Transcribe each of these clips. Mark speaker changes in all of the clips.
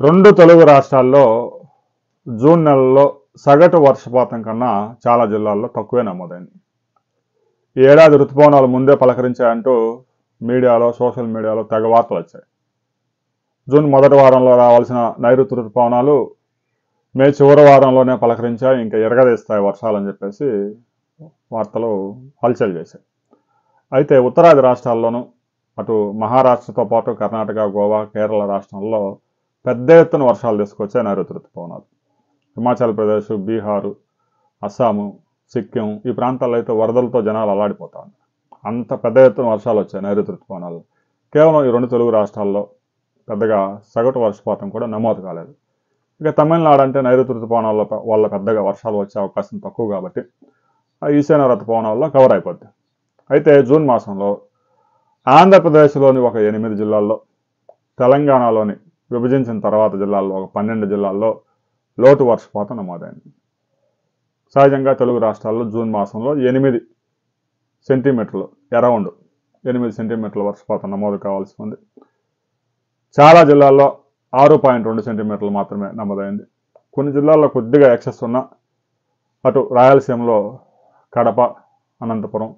Speaker 1: రెండు తెలుగు రాష్ట్రాల్లో జూన్ నెలలో సగటు వర్షపాతం కన్నా చాలా జిల్లాల్లో తక్కువే నమోదైంది. ఈ ఏడాది రుతుపవనాలు ముందే పలకరించాయంటూ మీడియాలో, సోషల్ మీడియాలో తెగ వార్తలు వచ్చాయి. జూన్ మొదటి వారంలో రావాల్సిన నైరుతి రుతుపవనాలు మే చివరి వారంలోనే పలకరించాయి, ఇంకా ఎరగదీస్తాయి వర్షాలని చెప్పేసి వార్తలు హల్చల్ చేశాయి. అయితే ఉత్తరాది రాష్ట్రాల్లోనూ, అటు మహారాష్ట్రతో పాటు కర్ణాటక, గోవా, కేరళ రాష్ట్రాల్లో పెద్ద ఎత్తున వర్షాలు తీసుకొచ్చాయి నైరుతి రుతుపవనాలు. హిమాచల్ ప్రదేశ్, బీహారు, అస్సాము, సిక్కిం ఈ ప్రాంతాల్లో అయితే వరదలతో జనాలు అల్లాడిపోతారు. అంత పెద్ద ఎత్తున వర్షాలు వచ్చాయి నైరుతి రుతుపవనాలు. కేవలం ఈ రెండు తెలుగు రాష్ట్రాల్లో పెద్దగా సగటు వర్షపాతం కూడా నమోదు కాలేదు. ఇక తమిళనాడు అంటే నైరుతి రుతుపవనాల వల్ల పెద్దగా వర్షాలు వచ్చే అవకాశం తక్కువ కాబట్టి ఆ ఈశాన్య రుతుపవనాల్లో కవర్ అయిపోద్ది. అయితే జూన్ మాసంలో ఆంధ్రప్రదేశ్లోని ఒక 8 జిల్లాల్లో, తెలంగాణలోని విభజించిన తర్వాత జిల్లాల్లో ఒక 12 జిల్లాల్లో లోటు వర్షపాతం నమోదైంది. సహజంగా తెలుగు రాష్ట్రాల్లో జూన్ మాసంలో 8 సెంటీమీటర్లు, అరౌండ్ 8 సెంటీమీటర్ల వర్షపాతం నమోదు కావాల్సి ఉంది. చాలా జిల్లాల్లో 6.2 సెంటీమీటర్లు మాత్రమే నమోదైంది. కొన్ని జిల్లాల్లో కొద్దిగా ఎక్సెస్ ఉన్న, అటు రాయలసీమలో కడప, అనంతపురం,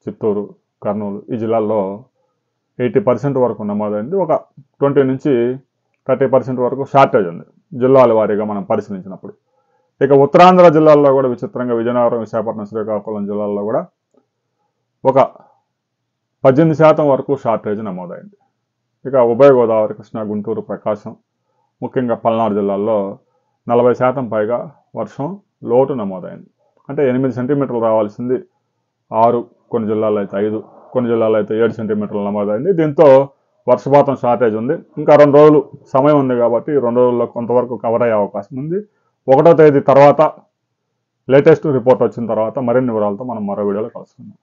Speaker 1: చిత్తూరు, కర్నూలు ఈ జిల్లాల్లో 80% వరకు నమోదైంది. ఒక 20 నుంచి 30% వరకు షార్టేజ్ ఉంది జిల్లాల వారీగా మనం పరిశీలించినప్పుడు. ఇక ఉత్తరాంధ్ర జిల్లాల్లో కూడా విచిత్రంగా విజయనగరం, విశాఖపట్నం, శ్రీకాకుళం జిల్లాల్లో కూడా ఒక 18% వరకు షార్టేజ్ నమోదైంది. ఇక ఉభయ గోదావరి, కృష్ణా, గుంటూరు, ప్రకాశం, ముఖ్యంగా పల్నాడు జిల్లాల్లో 40% పైగా వర్షం లోటు నమోదైంది. అంటే 8 సెంటీమీటర్లు రావాల్సింది 6, కొన్ని జిల్లాల్లో అయితే 5, కొన్ని జిల్లాల్లో అయితే 7 సెంటీమీటర్లు నమోదైంది. దీంతో వర్షపాతం షార్టేజ్ ఉంది. ఇంకా 2 రోజులు సమయం ఉంది కాబట్టి 2 రోజుల్లో కొంతవరకు కవర్ అయ్యే అవకాశం ఉంది. 1వ తేదీ తర్వాత లేటెస్ట్ రిపోర్ట్ వచ్చిన తర్వాత మరిన్ని వివరాలతో మనం మరో వీడియోలో కలుసుకుందాం.